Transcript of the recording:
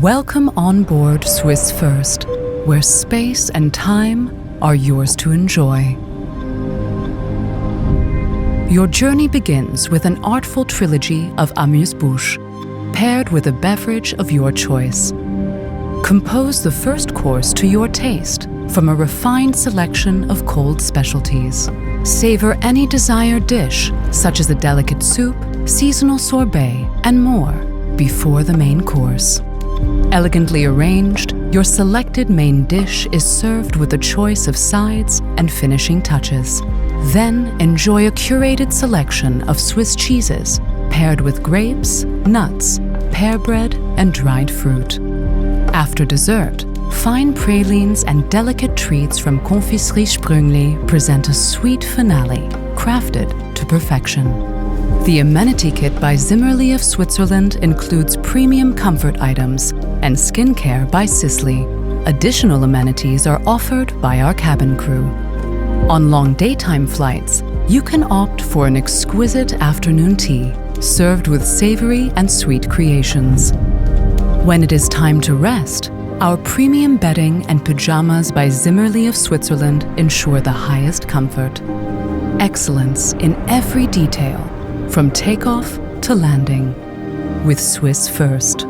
Welcome on board Swiss First, where space and time are yours to enjoy. Your journey begins with an artful trilogy of amuse-bouche, paired with a beverage of your choice. Compose the first course to your taste from a refined selection of cold specialties. Savor any desired dish, such as a delicate soup, seasonal sorbet, and more, before the main course. Elegantly arranged, your selected main dish is served with a choice of sides and finishing touches. Then enjoy a curated selection of Swiss cheeses, paired with grapes, nuts, pear bread, and dried fruit. After dessert, fine pralines and delicate treats from Confiserie Sprüngli present a sweet finale, crafted to perfection. The amenity kit by Zimmerli of Switzerland includes premium comfort items and skincare by Sisley. Additional amenities are offered by our cabin crew. On long daytime flights, you can opt for an exquisite afternoon tea, served with savory and sweet creations. When it is time to rest, our premium bedding and pajamas by Zimmerli of Switzerland ensure the highest comfort. Excellence in every detail, from takeoff to landing, with Swiss First.